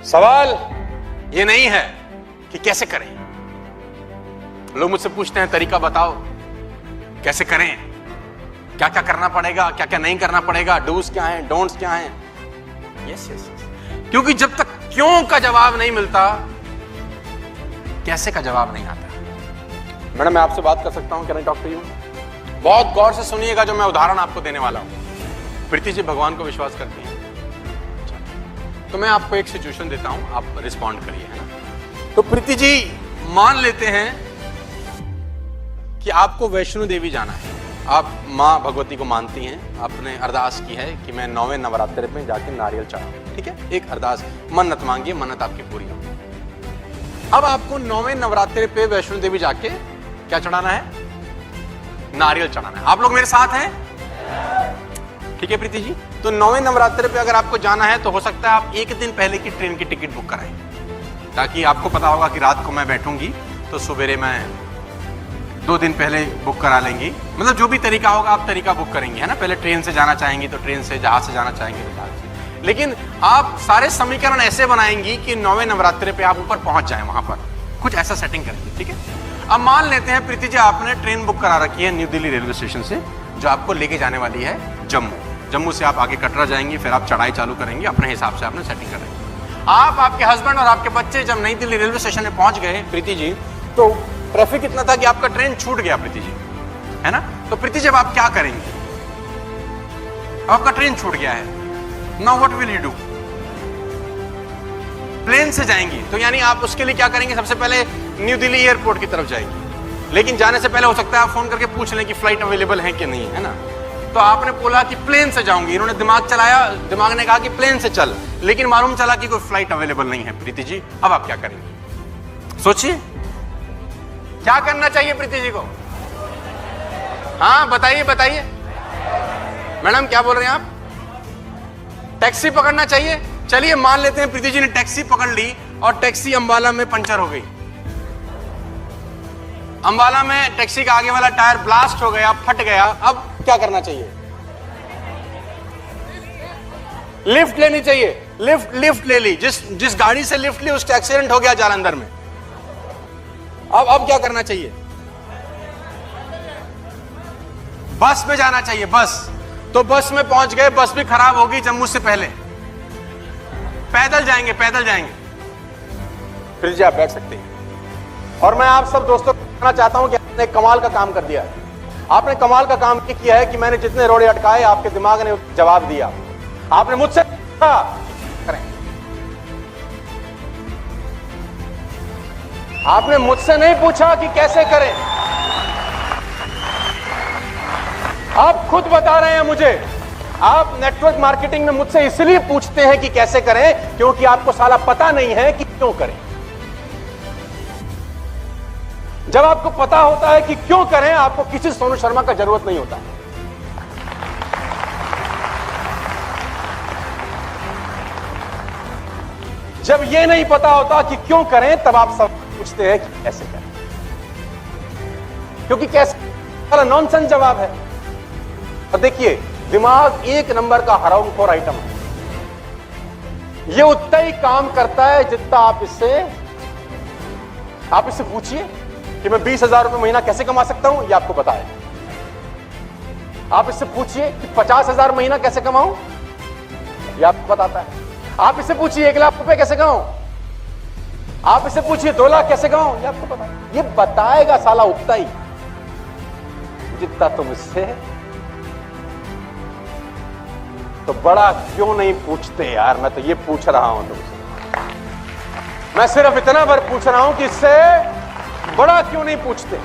सवाल ये नहीं है कि कैसे करें। लोग मुझसे पूछते हैं तरीका बताओ, कैसे करें, क्या क्या करना पड़ेगा, क्या क्या नहीं करना पड़ेगा, डूज क्या है, डोंट्स क्या है। यस यस, क्योंकि जब तक क्यों का जवाब नहीं मिलता, कैसे का जवाब नहीं आता। मैडम मैं आपसे बात कर सकता हूं? Can I talk to you? बहुत गौर से सुनिएगा जो मैं उदाहरण आपको देने वाला हूं। प्रीति जी भगवान को विश्वास करती हैं, तो मैं आपको एक सिचुएशन देता हूं, आप रिस्पॉन्ड करिए, है ना। तो प्रीति जी मान लेते हैं कि आपको वैष्णो देवी जाना है, आप माँ भगवती को मानती हैं, आपने अरदास की है कि मैं 9वें नवरात्रि में जाके नारियल चढ़ाऊं, ठीक है, एक अरदास, मन्नत मांगिए, मन्नत आपकी पूरी हो। अब आपको 9वें नवरात्रि पे वैष्णो देवी जाके क्या चढ़ाना है? नारियल चढ़ाना है। आप लोग मेरे साथ हैं? ठीक है प्रीति जी, तो 9वें नवरात्रि पे अगर आपको जाना है तो हो सकता है आप एक दिन पहले की ट्रेन की टिकट बुक कराएं, ताकि आपको पता होगा कि रात को मैं बैठूंगी तो सवेरे मैं 2 दिन पहले बुक करा लेंगी। मतलब जो भी तरीका होगा आप तरीका बुक करेंगे, है ना। पहले ट्रेन से जाना चाहेंगी तो ट्रेन से, जहाज से जाना चाहेंगे तो जहाज से। लेकिन आप सारे समीकरण ऐसे बनाएंगी कि 9वें नवरात्रि पे आप ऊपर पहुंच जाए, वहां पर कुछ ऐसा सेटिंग करेंगे, ठीक है। अब मान लेते हैं प्रीति जी आपने ट्रेन बुक करा रखी है न्यू दिल्ली रेलवे स्टेशन से, जो आपको लेके जाने वाली है जम्मू। जम्मू से आप आगे कटरा जाएंगे, फिर आप चढ़ाई चालू करेंगे, अपने हिसाब से आपने सेटिंग करेंगे। आप, आपके हस्बैंड और आपके बच्चे जब नई दिल्ली रेलवे स्टेशन में पहुंच गए प्रीति जी, तो ट्रैफिक इतना था कि आपका ट्रेन छूट गया प्रीति जी, है ना। तो प्रीति जी अब आप क्या करेंगे? आपका ट्रेन छूट गया है, now what will you do? Plane से जाएंगी तो यानी आप उसके लिए क्या करेंगे? सबसे पहले न्यू दिल्ली एयरपोर्ट की तरफ जाएंगी, लेकिन जाने से पहले हो सकता है आप फोन करके पूछ लें कि फ्लाइट अवेलेबल है कि नहीं, है ना। तो आपने बोला कि प्लेन से जाऊंगी, इन्होंने दिमाग चलाया, दिमाग ने कहा कि प्लेन से चल, लेकिन मालूम चला कि कोई फ्लाइट अवेलेबल नहीं है प्रीति जी। अब आप क्या करेंगे? सोचिए क्या करना चाहिए प्रीति जी को। हाँ बताइए बताइए। मैडम क्या बोल रहे हैं आप? टैक्सी पकड़ना चाहिए। चलिए मान लेते हैं प्रीति जी ने टैक्सी पकड़ ली और टैक्सी अंबाला में पंचर हो गई। अंबाला में टैक्सी का आगे वाला टायर ब्लास्ट हो गया, फट गया। अब क्या करना चाहिए? लिफ्ट लेनी चाहिए। लिफ्ट ले ली। जिस गाड़ी से लिफ्ट ली उसका एक्सीडेंट हो गया जालंधर में। अब क्या करना चाहिए? बस में जाना चाहिए। बस तो बस में पहुंच गए, बस भी खराब होगी जम्मू से पहले। पैदल जाएंगे, पैदल जाएंगे। फिर जी आप बैठ सकते हैं। और मैं आप सब दोस्तों को कहना चाहता हूं कि आपने कमाल का काम कर दिया है। आपने कमाल का काम ये किया है कि मैंने जितने रोड़े अटकाए आपके दिमाग ने जवाब दिया। आपने मुझसे करें, आपने मुझसे नहीं पूछा कि कैसे करें, आप खुद बता रहे हैं मुझे। आप नेटवर्क मार्केटिंग में मुझसे इसलिए पूछते हैं कि कैसे करें, क्योंकि आपको साला पता नहीं है कि क्यों करें। जब आपको पता होता है कि क्यों करें, आपको किसी सोनू शर्मा का जरूरत नहीं होता। जब यह नहीं पता होता कि क्यों करें, तब आप सब पूछते हैं कि कैसे करें, क्योंकि कैसे वाला नॉनसेंस जवाब है। और देखिए दिमाग एक नंबर का हरामखोर आइटम है। यह उतना ही काम करता है जितना आप इससे पूछिए कि मैं 20,000 रुपए महीना कैसे कमा सकता हूं, यह आपको बताए। आप इससे पूछिए कि 50,000 महीना कैसे कमाऊं, यह आपको बताता है। आप इससे पूछिए 1 लाख रुपए कैसे कमाऊं, आप इससे पूछिए 2 लाख कैसे कमाऊं, यह आपको पता है। यह बताएगा साला उतना ही जितना तुम इससे। तो बड़ा क्यों नहीं पूछते यार? मैं तो ये पूछ रहा हूं तुमसे। मैं सिर्फ इतना भर पूछ रहा हूं कि इससे बड़ा क्यों नहीं पूछते।